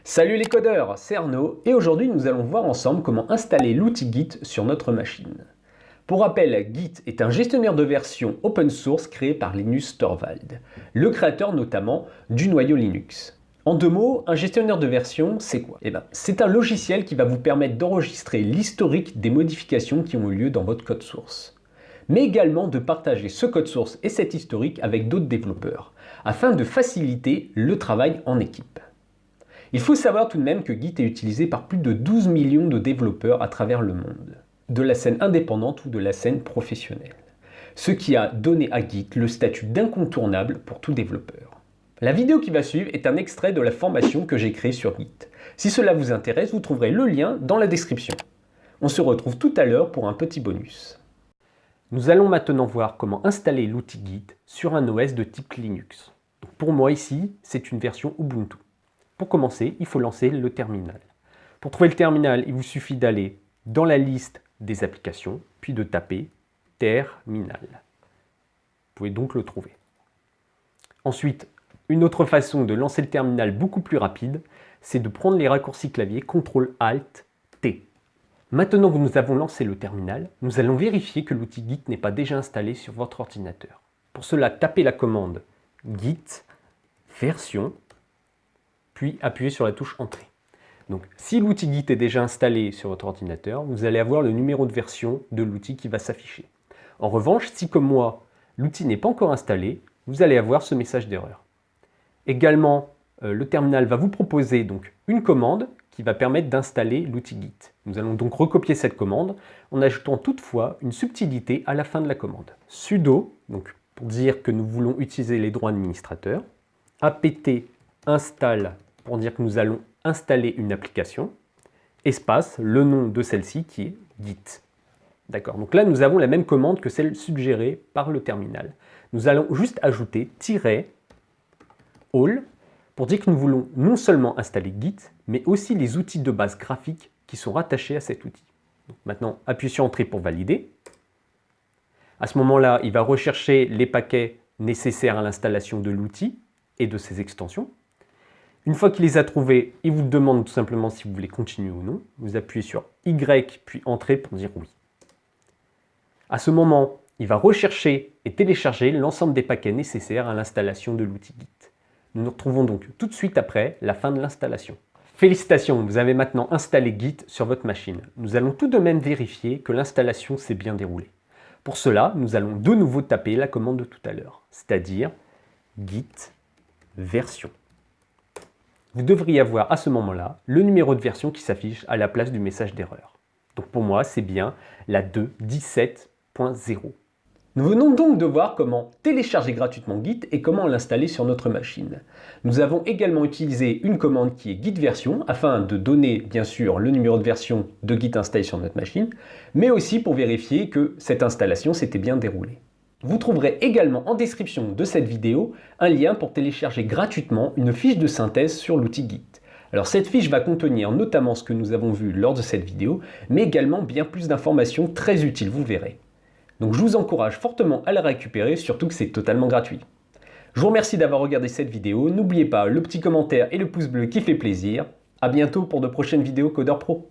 Salut les codeurs, c'est Arnaud et aujourd'hui nous allons voir ensemble comment installer l'outil Git sur notre machine. Pour rappel, Git est un gestionnaire de version open source créé par Linus Torvald, le créateur notamment du noyau Linux. En deux mots, un gestionnaire de version, c'est quoi? C'est un logiciel qui va vous permettre d'enregistrer l'historique des modifications qui ont eu lieu dans votre code source, mais également de partager ce code source et cet historique avec d'autres développeurs, afin de faciliter le travail en équipe. Il faut savoir tout de même que Git est utilisé par plus de 12 millions de développeurs à travers le monde, de la scène indépendante ou de la scène professionnelle, ce qui a donné à Git le statut d'incontournable pour tout développeur. La vidéo qui va suivre est un extrait de la formation que j'ai créée sur Git. Si cela vous intéresse, vous trouverez le lien dans la description. On se retrouve tout à l'heure pour un petit bonus. Nous allons maintenant voir comment installer l'outil Git sur un OS de type Linux. Donc pour moi ici, c'est une version Ubuntu. Pour commencer, il faut lancer le terminal. Pour trouver le terminal, il vous suffit d'aller dans la liste des applications, puis de taper terminal. Vous pouvez donc le trouver. Ensuite, une autre façon de lancer le terminal beaucoup plus rapide, c'est de prendre les raccourcis clavier CTRL-ALT-T. Maintenant que nous avons lancé le terminal, nous allons vérifier que l'outil Git n'est pas déjà installé sur votre ordinateur. Pour cela, tapez la commande Git version, puis appuyez sur la touche Entrée. Donc, si l'outil Git est déjà installé sur votre ordinateur, vous allez avoir le numéro de version de l'outil qui va s'afficher. En revanche, si comme moi, l'outil n'est pas encore installé, vous allez avoir ce message d'erreur. Également, le terminal va vous proposer donc une commande qui va permettre d'installer l'outil Git. Nous allons donc recopier cette commande en ajoutant toutefois une subtilité à la fin de la commande. Sudo, donc pour dire que nous voulons utiliser les droits administrateurs, apt install pour dire que nous allons installer une application, espace, le nom de celle-ci qui est Git. D'accord, donc là nous avons la même commande que celle suggérée par le terminal. Nous allons juste ajouter -all pour dire que nous voulons non seulement installer Git, mais aussi les outils de base graphique qui sont rattachés à cet outil. Donc maintenant, appuyez sur Entrée pour valider. À ce moment-là, il va rechercher les paquets nécessaires à l'installation de l'outil et de ses extensions. Une fois qu'il les a trouvés, il vous demande tout simplement si vous voulez continuer ou non. Vous appuyez sur Y puis Entrée pour dire oui. À ce moment, il va rechercher et télécharger l'ensemble des paquets nécessaires à l'installation de l'outil Git. Nous nous retrouvons donc tout de suite après la fin de l'installation. Félicitations, vous avez maintenant installé Git sur votre machine. Nous allons tout de même vérifier que l'installation s'est bien déroulée. Pour cela, nous allons de nouveau taper la commande de tout à l'heure, c'est-à-dire Git version. Vous devriez avoir à ce moment-là le numéro de version qui s'affiche à la place du message d'erreur. Donc pour moi, c'est bien la 2.17.0. Nous venons donc de voir comment télécharger gratuitement Git et comment l'installer sur notre machine. Nous avons également utilisé une commande qui est Git version afin de donner bien sûr le numéro de version de Git installé sur notre machine, mais aussi pour vérifier que cette installation s'était bien déroulée. Vous trouverez également en description de cette vidéo un lien pour télécharger gratuitement une fiche de synthèse sur l'outil Git. Alors cette fiche va contenir notamment ce que nous avons vu lors de cette vidéo, mais également bien plus d'informations très utiles, vous verrez. Donc je vous encourage fortement à la récupérer, surtout que c'est totalement gratuit. Je vous remercie d'avoir regardé cette vidéo, n'oubliez pas le petit commentaire et le pouce bleu qui fait plaisir. A bientôt pour de prochaines vidéos Codeur Pro.